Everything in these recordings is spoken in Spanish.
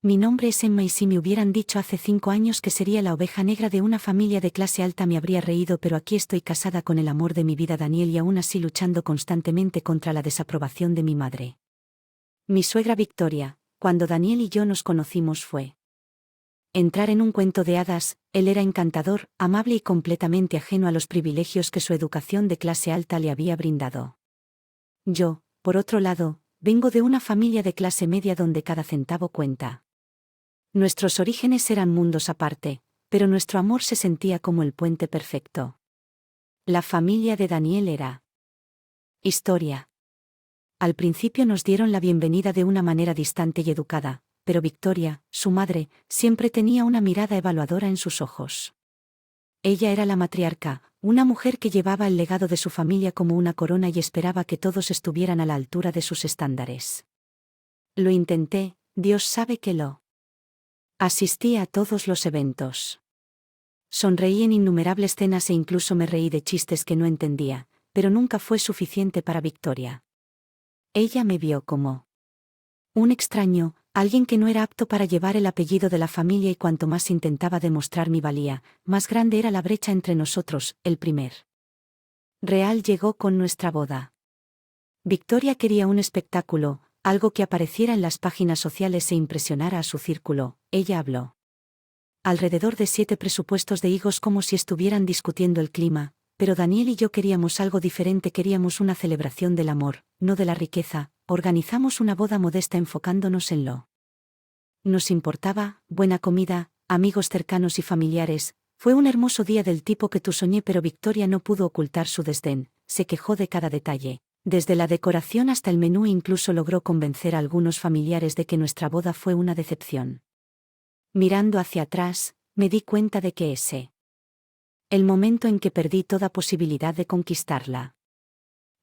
Mi nombre es Emma y si me hubieran dicho hace 5 años que sería la oveja negra de una familia de clase alta me habría reído, pero aquí estoy casada con el amor de mi vida Daniel y aún así luchando constantemente contra la desaprobación de mi madre. Mi suegra Victoria, cuando Daniel y yo nos conocimos fue entrar en un cuento de hadas. Él era encantador, amable y completamente ajeno a los privilegios que su educación de clase alta le había brindado. Yo, por otro lado, vengo de una familia de clase media donde cada centavo cuenta. Nuestros orígenes eran mundos aparte, pero nuestro amor se sentía como el puente perfecto. La familia de Daniel era historia. Al principio nos dieron la bienvenida de una manera distante y educada, pero Victoria, su madre, siempre tenía una mirada evaluadora en sus ojos. Ella era la matriarca, una mujer que llevaba el legado de su familia como una corona y esperaba que todos estuvieran a la altura de sus estándares. Lo intenté, Dios sabe que lo. Asistí a todos los eventos. Sonreí en innumerables cenas e incluso me reí de chistes que no entendía, pero nunca fue suficiente para Victoria. Ella me vio como un extraño, alguien que no era apto para llevar el apellido de la familia y cuanto más intentaba demostrar mi valía, más grande era la brecha entre nosotros. El primer real llegó con nuestra boda. Victoria quería un espectáculo, algo que apareciera en las páginas sociales e impresionara a su círculo. Ella habló alrededor de 7 presupuestos de higos como si estuvieran discutiendo el clima, pero Daniel y yo queríamos algo diferente, queríamos una celebración del amor, no de la riqueza. Organizamos una boda modesta enfocándonos en lo nos importaba, buena comida, amigos cercanos y familiares. Fue un hermoso día del tipo que tú soñé, pero Victoria no pudo ocultar su desdén, se quejó de cada detalle, desde la decoración hasta el menú e incluso logró convencer a algunos familiares de que nuestra boda fue una decepción. Mirando hacia atrás, me di cuenta de que ese el momento en que perdí toda posibilidad de conquistarla.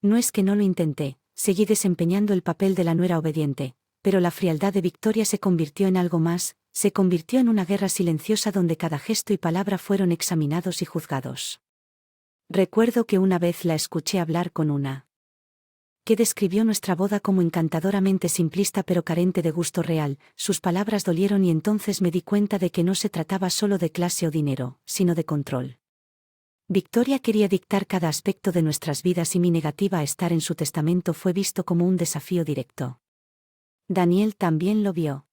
No es que no lo intenté, seguí desempeñando el papel de la nuera obediente, pero la frialdad de Victoria se convirtió en algo más, se convirtió en una guerra silenciosa donde cada gesto y palabra fueron examinados y juzgados. Recuerdo que una vez la escuché hablar con una que describió nuestra boda como encantadoramente simplista pero carente de gusto real. Sus palabras dolieron y entonces me di cuenta de que no se trataba solo de clase o dinero, sino de control. Victoria quería dictar cada aspecto de nuestras vidas y mi negativa a estar en su testamento fue visto como un desafío directo. Daniel también lo vio.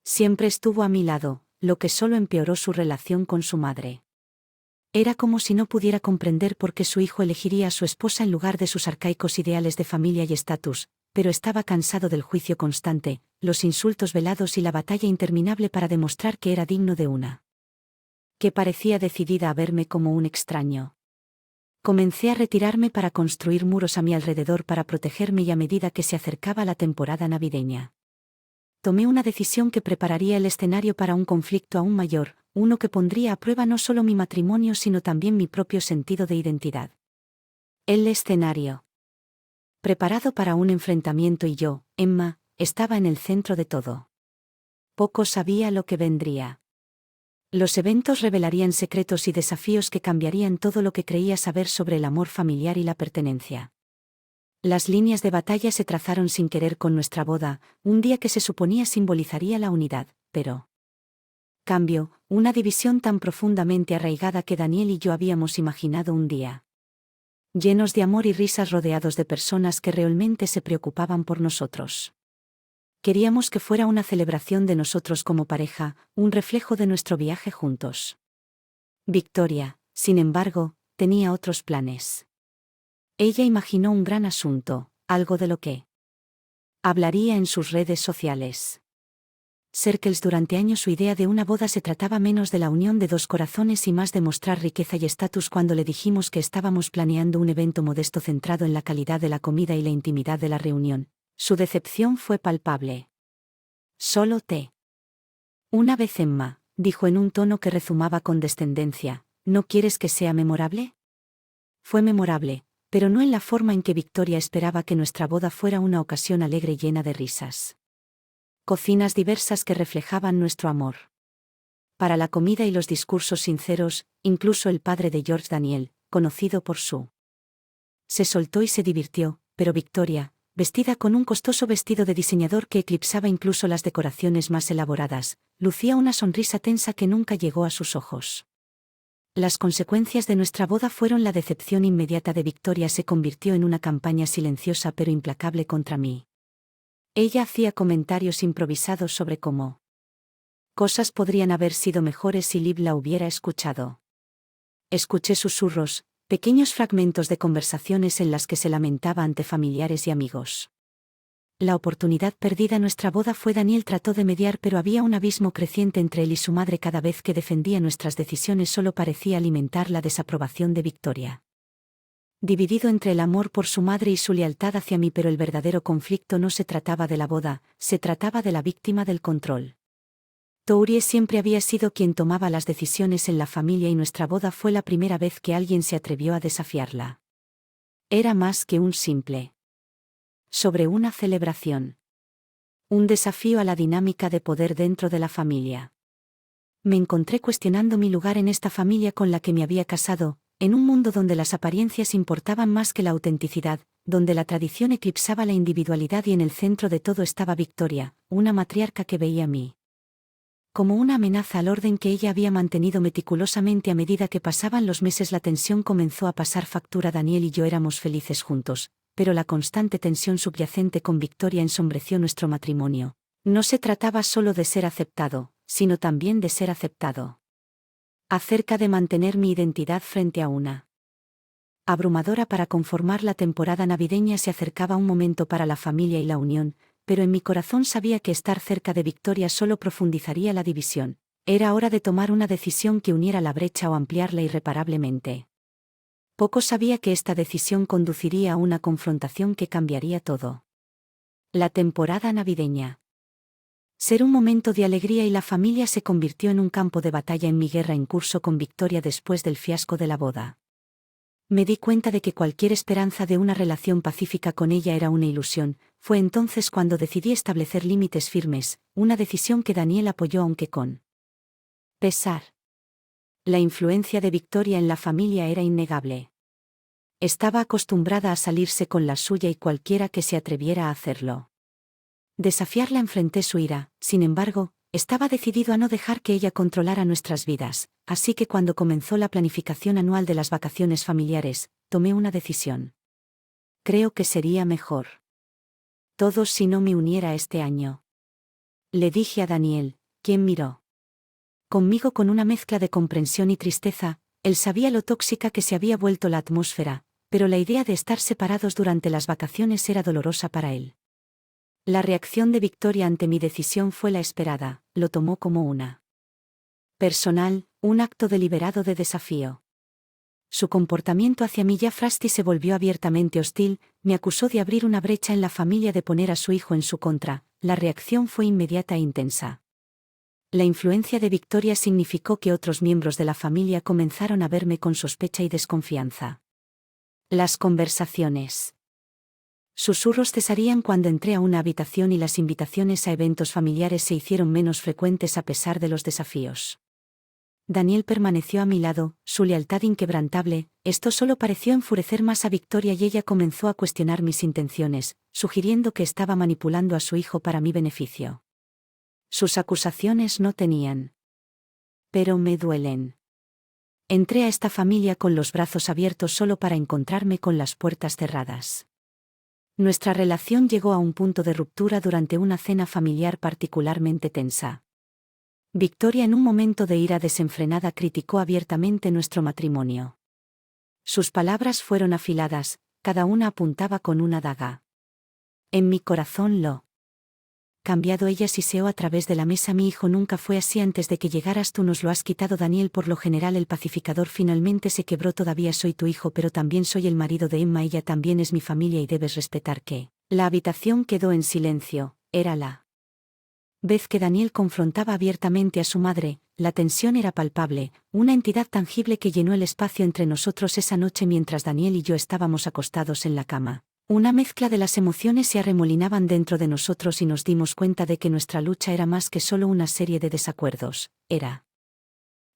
Siempre estuvo a mi lado, lo que solo empeoró su relación con su madre. Era como si no pudiera comprender por qué su hijo elegiría a su esposa en lugar de sus arcaicos ideales de familia y estatus, pero estaba cansado del juicio constante, los insultos velados y la batalla interminable para demostrar que era digno de una que parecía decidida a verme como un extraño. Comencé a retirarme para construir muros a mi alrededor para protegerme y a medida que se acercaba la temporada navideña. Tomé una decisión que prepararía el escenario para un conflicto aún mayor, uno que pondría a prueba no solo mi matrimonio sino también mi propio sentido de identidad. El escenario preparado para un enfrentamiento y yo, Emma, estaba en el centro de todo. Poco sabía lo que vendría. Los eventos revelarían secretos y desafíos que cambiarían todo lo que creía saber sobre el amor familiar y la pertenencia. Las líneas de batalla se trazaron sin querer con nuestra boda, un día que se suponía simbolizaría la unidad, pero cambio, una división tan profundamente arraigada que Daniel y yo habíamos imaginado un día llenos de amor y risas rodeados de personas que realmente se preocupaban por nosotros. Queríamos que fuera una celebración de nosotros como pareja, un reflejo de nuestro viaje juntos. Victoria, sin embargo, tenía otros planes. Ella imaginó un gran asunto, algo de lo que hablaría en sus redes sociales. Circles durante años su idea de una boda se trataba menos de la unión de dos corazones y más de mostrar riqueza y estatus. Cuando le dijimos que estábamos planeando un evento modesto centrado en la calidad de la comida y la intimidad de la reunión, su decepción fue palpable. Solo te. Una vez Emma, dijo en un tono que rezumaba con descendencia, ¿no quieres que sea memorable? Fue memorable, pero no en la forma en que Victoria esperaba que nuestra boda fuera una ocasión alegre y llena de risas. Cocinas diversas que reflejaban nuestro amor. Para la comida y los discursos sinceros, incluso el padre de George Daniel, conocido por su se soltó y se divirtió, pero Victoria, vestida con un costoso vestido de diseñador que eclipsaba incluso las decoraciones más elaboradas, lucía una sonrisa tensa que nunca llegó a sus ojos. Las consecuencias de nuestra boda fueron la decepción inmediata de Victoria. Se convirtió en una campaña silenciosa pero implacable contra mí. Ella hacía comentarios improvisados sobre cómo cosas podrían haber sido mejores si Liv la hubiera escuchado. Escuché susurros, pequeños fragmentos de conversaciones en las que se lamentaba ante familiares y amigos. La oportunidad perdida. Nuestra boda fue. Daniel trató de mediar, pero había un abismo creciente entre él y su madre. Cada vez que defendía nuestras decisiones solo parecía alimentar la desaprobación de Victoria. Dividido entre el amor por su madre y su lealtad hacia mí, pero el verdadero conflicto no se trataba de la boda, se trataba de la víctima del control. Tourie siempre había sido quien tomaba las decisiones en la familia y nuestra boda fue la primera vez que alguien se atrevió a desafiarla. Era más que un simple sobre una celebración. Un desafío a la dinámica de poder dentro de la familia. Me encontré cuestionando mi lugar en esta familia con la que me había casado, en un mundo donde las apariencias importaban más que la autenticidad, donde la tradición eclipsaba la individualidad y en el centro de todo estaba Victoria, una matriarca que veía a mí como una amenaza al orden que ella había mantenido meticulosamente. A medida que pasaban los meses la tensión comenzó a pasar factura. Daniel y yo éramos felices juntos, pero la constante tensión subyacente con Victoria ensombreció nuestro matrimonio. No se trataba solo de ser aceptado, sino también de ser aceptado. Acerca de mantener mi identidad frente a una abrumadora para conformar la temporada navideña. Se acercaba un momento para la familia y la unión, pero en mi corazón sabía que estar cerca de Victoria solo profundizaría la división. Era hora de tomar una decisión que uniera la brecha o ampliarla irreparablemente. Poco sabía que esta decisión conduciría a una confrontación que cambiaría todo. La temporada navideña. Ser un momento de alegría y la familia se convirtió en un campo de batalla en mi guerra en curso con Victoria después del fiasco de la boda. Me di cuenta de que cualquier esperanza de una relación pacífica con ella era una ilusión. Fue entonces cuando decidí establecer límites firmes, una decisión que Daniel apoyó aunque con pesar. La influencia de Victoria en la familia era innegable. Estaba acostumbrada a salirse con la suya y cualquiera que se atreviera a hacerlo. Desafiarla. Enfrenté su ira, sin embargo, estaba decidido a no dejar que ella controlara nuestras vidas, así que cuando comenzó la planificación anual de las vacaciones familiares, tomé una decisión. Creo que sería mejor todos si no me uniera este año. Le dije a Daniel, quien miró conmigo con una mezcla de comprensión y tristeza. Él sabía lo tóxica que se había vuelto la atmósfera, pero la idea de estar separados durante las vacaciones era dolorosa para él. La reacción de Victoria ante mi decisión fue la esperada. Lo tomó como una personal, un acto deliberado de desafío. Su comportamiento hacia mí ya Frasti se volvió abiertamente hostil, me acusó de abrir una brecha en la familia, de poner a su hijo en su contra. La reacción fue inmediata e intensa. La influencia de Victoria significó que otros miembros de la familia comenzaron a verme con sospecha y desconfianza. Las conversaciones. Susurros cesarían cuando entré a una habitación y las invitaciones a eventos familiares se hicieron menos frecuentes a pesar de los desafíos. Daniel permaneció a mi lado, su lealtad inquebrantable. Esto solo pareció enfurecer más a Victoria y ella comenzó a cuestionar mis intenciones, sugiriendo que estaba manipulando a su hijo para mi beneficio. Sus acusaciones no tenían pero me duelen. Entré a esta familia con los brazos abiertos solo para encontrarme con las puertas cerradas. Nuestra relación llegó a un punto de ruptura durante una cena familiar particularmente tensa. Victoria, en un momento de ira desenfrenada, criticó abiertamente nuestro matrimonio. Sus palabras fueron afiladas, cada una apuntaba con una daga. En mi corazón lo cambiado. Ella siseó a través de la mesa. Mi hijo nunca fue así antes de que llegaras, tú nos lo has quitado. Daniel, por lo general el pacificador, finalmente se quebró. Todavía soy tu hijo, pero también soy el marido de Emma. Ella también es mi familia y debes respetar que. La habitación quedó en silencio. Era la vez que Daniel confrontaba abiertamente a su madre. La tensión era palpable, una entidad tangible que llenó el espacio entre nosotros esa noche mientras Daniel y yo estábamos acostados en la cama. Una mezcla de las emociones se arremolinaban dentro de nosotros y nos dimos cuenta de que nuestra lucha era más que solo una serie de desacuerdos, era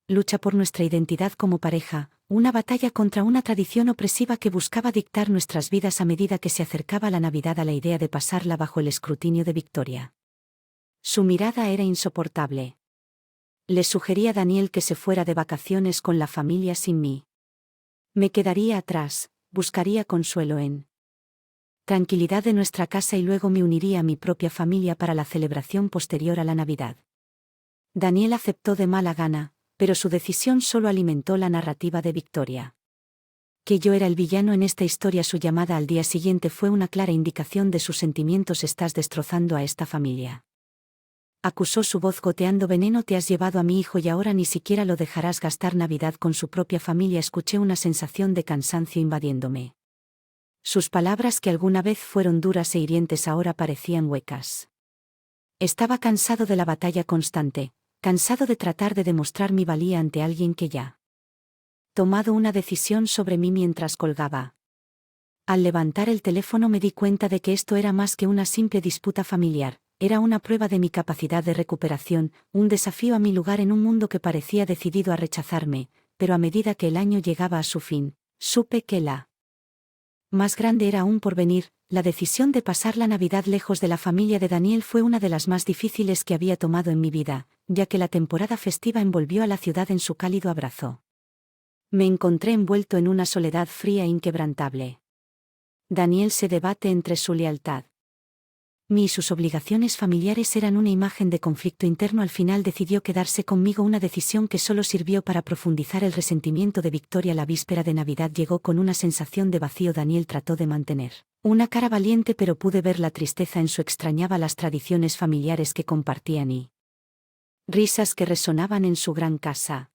lucha por nuestra identidad como pareja, una batalla contra una tradición opresiva que buscaba dictar nuestras vidas a medida que se acercaba la Navidad, a la idea de pasarla bajo el escrutinio de Victoria. Su mirada era insoportable. Le sugerí a Daniel que se fuera de vacaciones con la familia sin mí. Me quedaría atrás, buscaría consuelo en tranquilidad de nuestra casa y luego me uniría a mi propia familia para la celebración posterior a la Navidad. Daniel aceptó de mala gana, pero su decisión solo alimentó la narrativa de Victoria. Que yo era el villano en esta historia. Su llamada al día siguiente fue una clara indicación de sus sentimientos. Estás destrozando a esta familia. Acusó, su voz goteando veneno. Te has llevado a mi hijo y ahora ni siquiera lo dejarás gastar Navidad con su propia familia. Escuché una sensación de cansancio invadiéndome. Sus palabras, que alguna vez fueron duras e hirientes, ahora parecían huecas. Estaba cansado de la batalla constante, cansado de tratar de demostrar mi valía ante alguien que ya tomado una decisión sobre mí. Mientras colgaba, al levantar el teléfono me di cuenta de que esto era más que una simple disputa familiar, era una prueba de mi capacidad de recuperación, un desafío a mi lugar en un mundo que parecía decidido a rechazarme, pero a medida que el año llegaba a su fin, supe que la más grande era aún por venir. La decisión de pasar la Navidad lejos de la familia de Daniel fue una de las más difíciles que había tomado en mi vida, ya que la temporada festiva envolvió a la ciudad en su cálido abrazo. Me encontré envuelto en una soledad fría e inquebrantable. Daniel se debate entre su lealtad y sus obligaciones familiares. Eran una imagen de conflicto interno. Al final decidió quedarse conmigo, una decisión que solo sirvió para profundizar el resentimiento de Victoria. La víspera de Navidad llegó con una sensación de vacío. Daniel trató de mantener una cara valiente, pero pude ver la tristeza en su. Extrañaba las tradiciones familiares que compartían y risas que resonaban en su gran casa.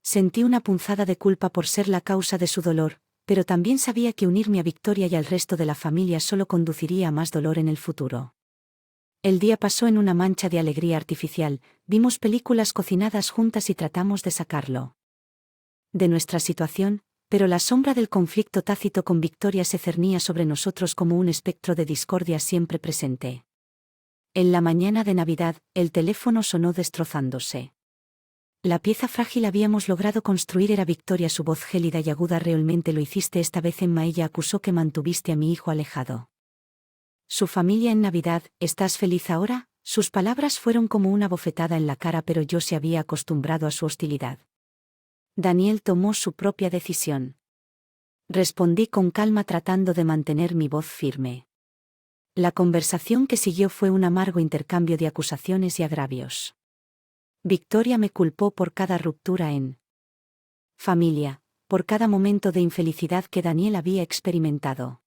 Sentí una punzada de culpa por ser la causa de su dolor, pero también sabía que unirme a Victoria y al resto de la familia solo conduciría a más dolor en el futuro. El día pasó en una mancha de alegría artificial, vimos películas cocinadas juntas y tratamos de sacarlo de nuestra situación, pero la sombra del conflicto tácito con Victoria se cernía sobre nosotros como un espectro de discordia siempre presente. En la mañana de Navidad, el teléfono sonó destrozándose. La pieza frágil habíamos logrado construir era Victoria, su voz gélida y aguda. Realmente lo hiciste esta vez, Emma. Ella acusó que mantuviste a mi hijo alejado. Su familia en Navidad. ¿Estás feliz ahora? Sus palabras fueron como una bofetada en la cara, pero yo se había acostumbrado a su hostilidad. Daniel tomó su propia decisión. Respondí con calma, tratando de mantener mi voz firme. La conversación que siguió fue un amargo intercambio de acusaciones y agravios. Victoria me culpó por cada ruptura en familia, por cada momento de infelicidad que Daniel había experimentado.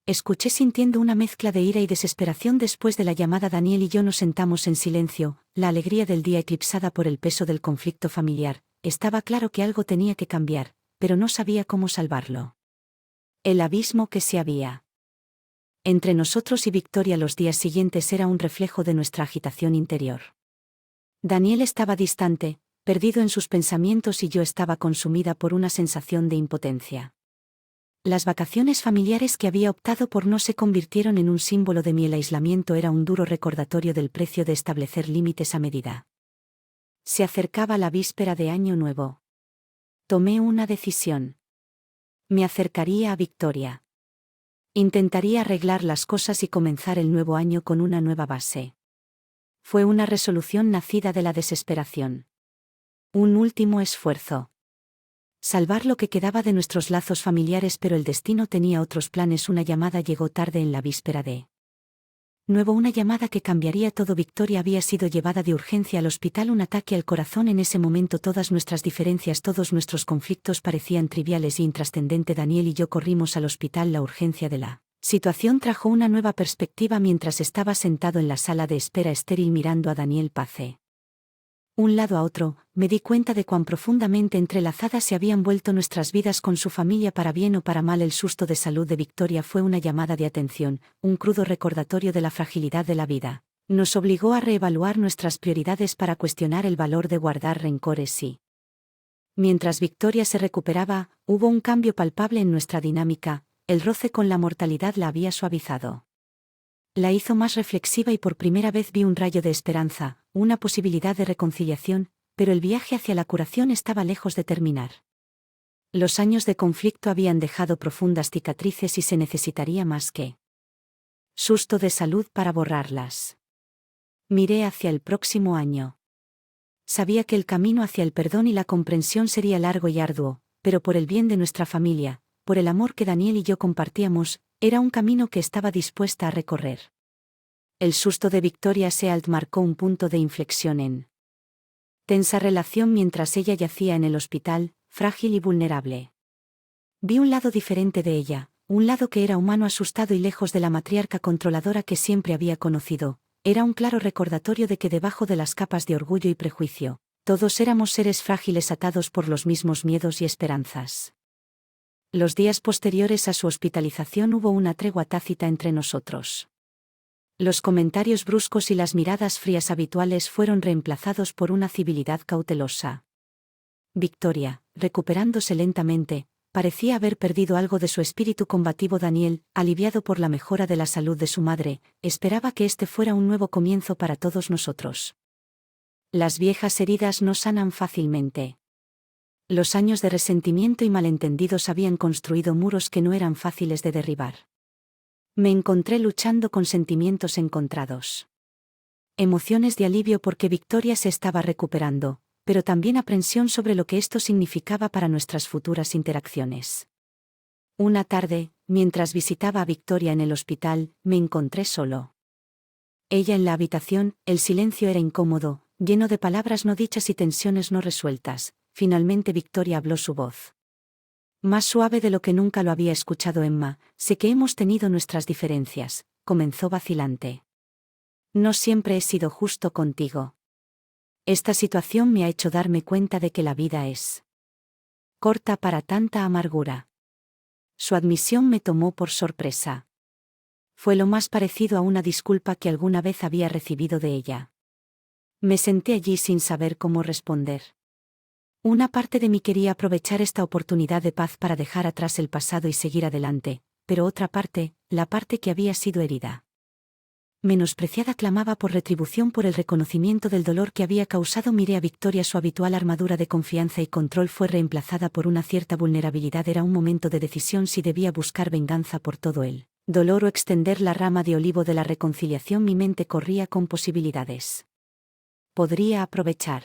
Escuché sintiendo una mezcla de ira y desesperación. Después de la llamada, Daniel y yo nos sentamos en silencio, la alegría del día eclipsada por el peso del conflicto familiar. Estaba claro que algo tenía que cambiar, pero no sabía cómo salvarlo. El abismo que se había entre nosotros y Victoria los días siguientes era un reflejo de nuestra agitación interior. Daniel estaba distante, perdido en sus pensamientos, y yo estaba consumida por una sensación de impotencia. Las vacaciones familiares que había optado por no se convirtieron en un símbolo de mi. El aislamiento era un duro recordatorio del precio de establecer límites a medida. Se acercaba la víspera de Año Nuevo. Tomé una decisión. Me acercaría a Victoria. Intentaría arreglar las cosas y comenzar el nuevo año con una nueva base. Fue una resolución nacida de la desesperación. Un último esfuerzo. Salvar lo que quedaba de nuestros lazos familiares, pero el destino tenía otros planes. Una llamada llegó tarde en la víspera de nuevo, una llamada que cambiaría todo. Victoria había sido llevada de urgencia al hospital. Un ataque al corazón. En ese momento todas nuestras diferencias, todos nuestros conflictos parecían triviales e intrascendentes. Daniel y yo corrimos al hospital. La urgencia de la situación trajo una nueva perspectiva. Mientras estaba sentado en la sala de espera estéril mirando a Daniel Pace un lado a otro, me di cuenta de cuán profundamente entrelazadas se habían vuelto nuestras vidas con su familia. Para bien o para mal, el susto de salud de Victoria fue una llamada de atención, un crudo recordatorio de la fragilidad de la vida. Nos obligó a reevaluar nuestras prioridades, para cuestionar el valor de guardar rencores y mientras Victoria se recuperaba, hubo un cambio palpable en nuestra dinámica. El roce con la mortalidad la había suavizado. La hizo más reflexiva y por primera vez vi un rayo de esperanza, una posibilidad de reconciliación. pero el viaje hacia la curación estaba lejos de terminar. Los años de conflicto habían dejado profundas cicatrices y se necesitaría más que susto de salud para borrarlas. Miré hacia el próximo año. Sabía que el camino hacia el perdón y la comprensión sería largo y arduo, pero por el bien de nuestra familia, por el amor que Daniel y yo compartíamos, era un camino que estaba dispuesta a recorrer. El susto de Victoria Sealt marcó un punto de inflexión en tensa relación mientras ella yacía en el hospital, frágil y vulnerable. Vi un lado diferente de ella, un lado que era humano, asustado y lejos de la matriarca controladora que siempre había conocido. Era un claro recordatorio de que debajo de las capas de orgullo y prejuicio, todos éramos seres frágiles atados por los mismos miedos y esperanzas. Los días posteriores a su hospitalización hubo una tregua tácita entre nosotros. Los comentarios bruscos y las miradas frías habituales fueron reemplazados por una civilidad cautelosa. Victoria, recuperándose lentamente, parecía haber perdido algo de su espíritu combativo. Daniel, aliviado por la mejora de la salud de su madre, esperaba que este fuera un nuevo comienzo para todos nosotros. Las viejas heridas no sanan fácilmente. Los años de resentimiento y malentendidos habían construido muros que no eran fáciles de derribar. Me encontré luchando con sentimientos encontrados. Emociones de alivio porque Victoria se estaba recuperando, pero también aprensión sobre lo que esto significaba para nuestras futuras interacciones. Una tarde, mientras visitaba a Victoria en el hospital, me encontré solo. Ella en la habitación, el silencio era incómodo, lleno de palabras no dichas y tensiones no resueltas. Finalmente Victoria habló su voz. Más suave de lo que nunca lo había escuchado. Emma, sé que hemos tenido nuestras diferencias, comenzó vacilante. No siempre he sido justo contigo. Esta situación me ha hecho darme cuenta de que la vida es corta para tanta amargura. Su admisión me tomó por sorpresa. Fue lo más parecido a una disculpa que alguna vez había recibido de ella. Me senté allí sin saber cómo responder. Una parte de mí quería aprovechar esta oportunidad de paz para dejar atrás el pasado y seguir adelante, pero otra parte, la parte que había sido herida, menospreciada, clamaba por retribución, por el reconocimiento del dolor que había causado. Miré a Victoria. Su habitual armadura de confianza y control fue reemplazada por una cierta vulnerabilidad. Era un momento de decisión si debía buscar venganza por todo el dolor o extender la rama de olivo de la reconciliación. Mi mente corría con posibilidades. Podría aprovechar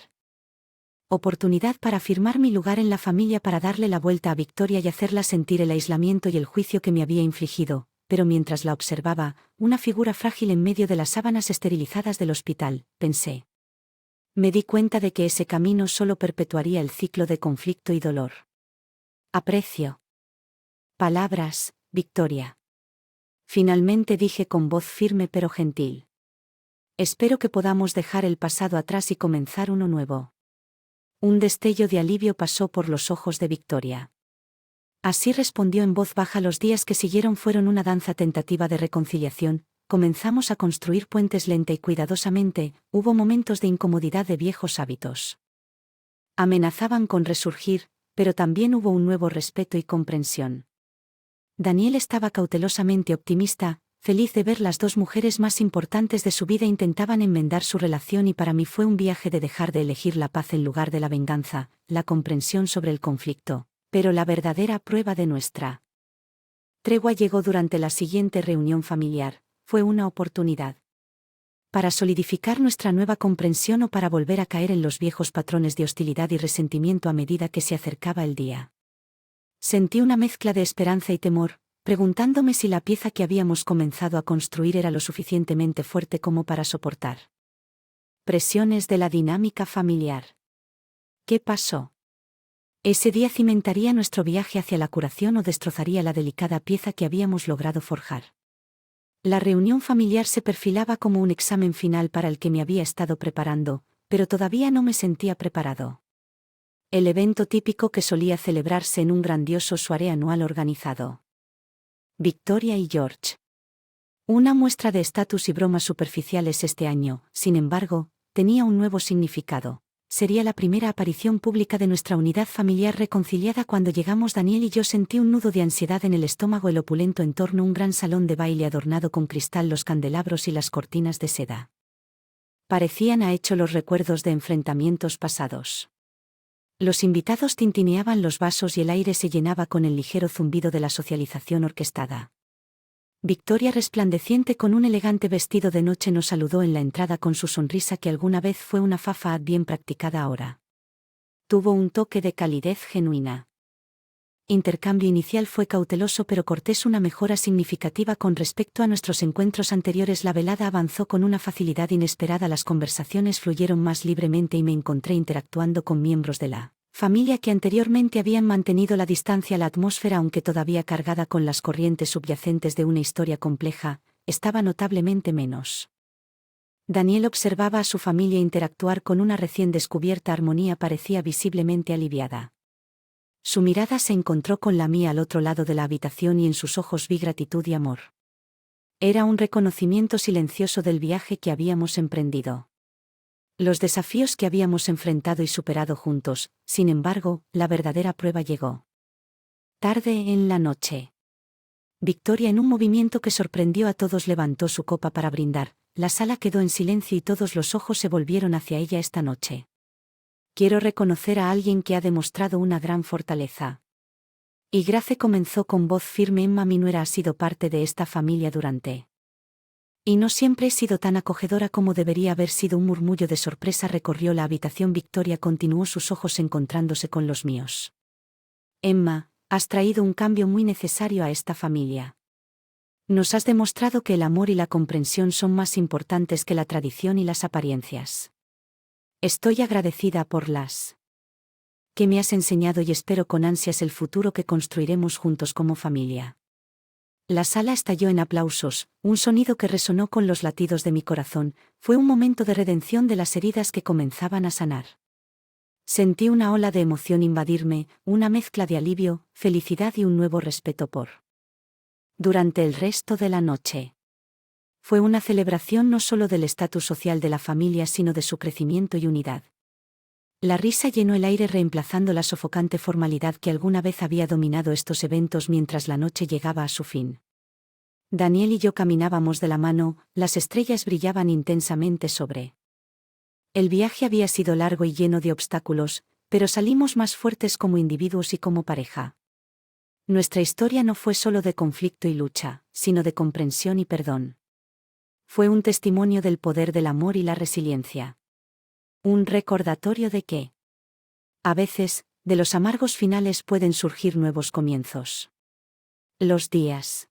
oportunidad para afirmar mi lugar en la familia, para darle la vuelta a Victoria y hacerla sentir el aislamiento y el juicio que me había infligido, pero mientras la observaba, una figura frágil en medio de las sábanas esterilizadas del hospital, pensé. Me di cuenta de que ese camino solo perpetuaría el ciclo de conflicto y dolor. Aprecio palabras, Victoria. Finalmente dije con voz firme pero gentil. Espero que podamos dejar el pasado atrás y comenzar uno nuevo. Un destello de alivio pasó por los ojos de Victoria. Así respondió en voz baja. Los días que siguieron fueron una danza tentativa de reconciliación. Comenzamos a construir puentes lenta y cuidadosamente. Hubo momentos de incomodidad, de viejos hábitos amenazaban con resurgir, pero también hubo un nuevo respeto y comprensión. Daniel estaba cautelosamente optimista, feliz de ver las dos mujeres más importantes de su vida intentaban enmendar su relación, y para mí fue un viaje de dejar de elegir la paz en lugar de la venganza, la comprensión sobre el conflicto. Pero la verdadera prueba de nuestra tregua llegó durante la siguiente reunión familiar. Fue una oportunidad para solidificar nuestra nueva comprensión o para volver a caer en los viejos patrones de hostilidad y resentimiento a medida que se acercaba el día. Sentí una mezcla de esperanza y temor, preguntándome si la pieza que habíamos comenzado a construir era lo suficientemente fuerte como para soportar presiones de la dinámica familiar. ¿Qué pasó? ¿Ese día cimentaría nuestro viaje hacia la curación o destrozaría la delicada pieza que habíamos logrado forjar? La reunión familiar se perfilaba como un examen final para el que me había estado preparando, pero todavía no me sentía preparado. El evento típico que solía celebrarse en un grandioso soirée anual organizado. Victoria y George. Una muestra de estatus y bromas superficiales este año, sin embargo, tenía un nuevo significado. Sería la primera aparición pública de nuestra unidad familiar reconciliada. Cuando llegamos Daniel y yo sentí un nudo de ansiedad en el estómago. El opulento entorno, un gran salón de baile adornado con cristal, los candelabros y las cortinas de seda parecían a hecho los recuerdos de enfrentamientos pasados. Los invitados tintineaban los vasos y el aire se llenaba con el ligero zumbido de la socialización orquestada. Victoria, resplandeciente con un elegante vestido de noche, nos saludó en la entrada con su sonrisa que alguna vez fue una fafa bien practicada ahora. Tuvo un toque de calidez genuina. Intercambio inicial fue cauteloso pero cortés, una mejora significativa con respecto a nuestros encuentros anteriores. La velada avanzó con una facilidad inesperada, las conversaciones fluyeron más libremente y me encontré interactuando con miembros de la familia que anteriormente habían mantenido la distancia. La atmósfera, aunque todavía cargada con las corrientes subyacentes de una historia compleja, estaba notablemente menos. Daniel observaba a su familia interactuar con una recién descubierta armonía, parecía visiblemente aliviada. Su mirada se encontró con la mía al otro lado de la habitación y en sus ojos vi gratitud y amor. Era un reconocimiento silencioso del viaje que habíamos emprendido. Los desafíos que habíamos enfrentado y superado juntos. Sin embargo, la verdadera prueba llegó. Tarde en la noche. Victoria, en un movimiento que sorprendió a todos, levantó su copa para brindar. La sala quedó en silencio y todos los ojos se volvieron hacia ella esta noche. Quiero reconocer a alguien que ha demostrado una gran fortaleza. Y Grace comenzó con voz firme. Emma, mi nuera, ha sido parte de esta familia durante. Y no siempre he sido tan acogedora como debería haber sido. Un murmullo de sorpresa recorrió la habitación. Victoria continuó, sus ojos encontrándose con los míos. Emma, has traído un cambio muy necesario a esta familia. Nos has demostrado que el amor y la comprensión son más importantes que la tradición y las apariencias. Estoy agradecida por las que me has enseñado y espero con ansias el futuro que construiremos juntos como familia. La sala estalló en aplausos, un sonido que resonó con los latidos de mi corazón. Fue un momento de redención de las heridas que comenzaban a sanar. Sentí una ola de emoción invadirme, una mezcla de alivio, felicidad y un nuevo respeto por. Durante el resto de la noche. Fue una celebración no solo del estatus social de la familia, sino de su crecimiento y unidad. La risa llenó el aire, reemplazando la sofocante formalidad que alguna vez había dominado estos eventos. Mientras la noche llegaba a su fin, Daniel y yo caminábamos de la mano, las estrellas brillaban intensamente sobre. El viaje había sido largo y lleno de obstáculos, pero salimos más fuertes como individuos y como pareja. Nuestra historia no fue solo de conflicto y lucha, sino de comprensión y perdón. Fue un testimonio del poder del amor y la resiliencia. Un recordatorio de que, a veces, de los amargos finales pueden surgir nuevos comienzos. Los días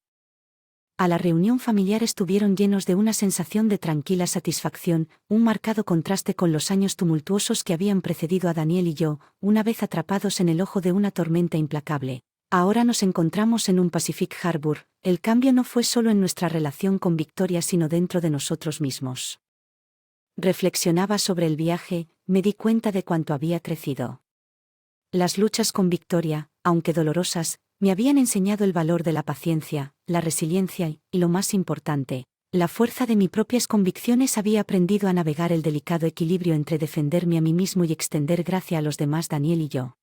a la reunión familiar estuvieron llenos de una sensación de tranquila satisfacción, un marcado contraste con los años tumultuosos que habían precedido a Daniel y yo, una vez atrapados en el ojo de una tormenta implacable. Ahora nos encontramos en un Pacific Harbor. El cambio no fue solo en nuestra relación con Victoria, sino dentro de nosotros mismos. Reflexionaba sobre el viaje, me di cuenta de cuánto había crecido. Las luchas con Victoria, aunque dolorosas, me habían enseñado el valor de la paciencia, la resiliencia y, lo más importante, la fuerza de mis propias convicciones. Había aprendido a navegar el delicado equilibrio entre defenderme a mí mismo y extender gracia a los demás. Daniel y yo,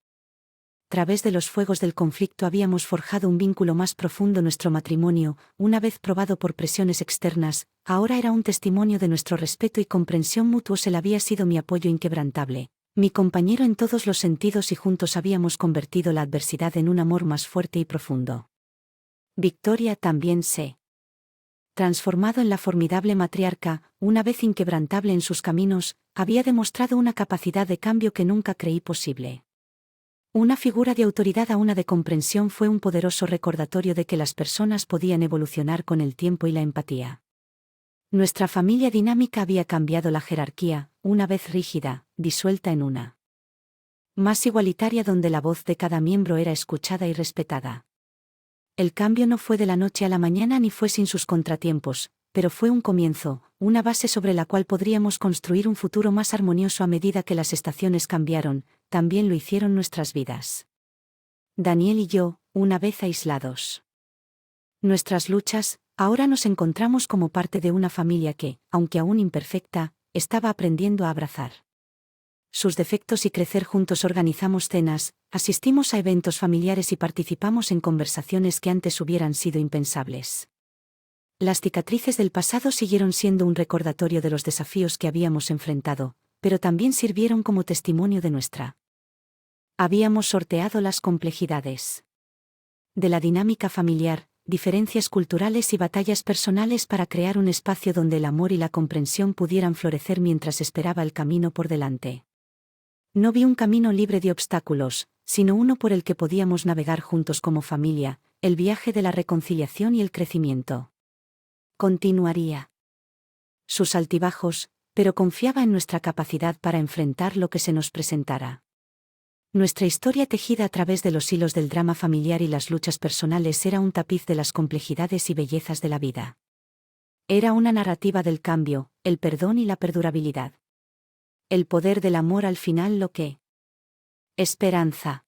a través de los fuegos del conflicto, habíamos forjado un vínculo más profundo. Nuestro matrimonio, una vez probado por presiones externas, ahora era un testimonio de nuestro respeto y comprensión mutuos. Él había sido mi apoyo inquebrantable, mi compañero en todos los sentidos, y juntos habíamos convertido la adversidad en un amor más fuerte y profundo. Victoria también se transformado en la formidable matriarca, una vez inquebrantable en sus caminos, había demostrado una capacidad de cambio que nunca creí posible. Una figura de autoridad a una de comprensión. Fue un poderoso recordatorio de que las personas podían evolucionar con el tiempo y la empatía. Nuestra familia dinámica había cambiado. La jerarquía, una vez rígida, disuelta en una más igualitaria, donde la voz de cada miembro era escuchada y respetada. El cambio no fue de la noche a la mañana ni fue sin sus contratiempos, pero fue un comienzo, una base sobre la cual podríamos construir un futuro más armonioso. A medida que las estaciones cambiaron, también lo hicieron nuestras vidas. Daniel y yo, una vez aislados. Nuestras luchas, ahora nos encontramos como parte de una familia que, aunque aún imperfecta, estaba aprendiendo a abrazar sus defectos y crecer juntos. Organizamos cenas, asistimos a eventos familiares y participamos en conversaciones que antes hubieran sido impensables. Las cicatrices del pasado siguieron siendo un recordatorio de los desafíos que habíamos enfrentado, pero también sirvieron como testimonio de nuestra. Habíamos sorteado las complejidades de la dinámica familiar, diferencias culturales y batallas personales para crear un espacio donde el amor y la comprensión pudieran florecer mientras esperaba el camino por delante. No vi un camino libre de obstáculos, sino uno por el que podíamos navegar juntos como familia, el viaje de la reconciliación y el crecimiento. Continuaría sus altibajos, pero confiaba en nuestra capacidad para enfrentar lo que se nos presentara. Nuestra historia tejida a través de los hilos del drama familiar y las luchas personales era un tapiz de las complejidades y bellezas de la vida. Era una narrativa del cambio, el perdón y la perdurabilidad. El poder del amor al final lo que. Esperanza.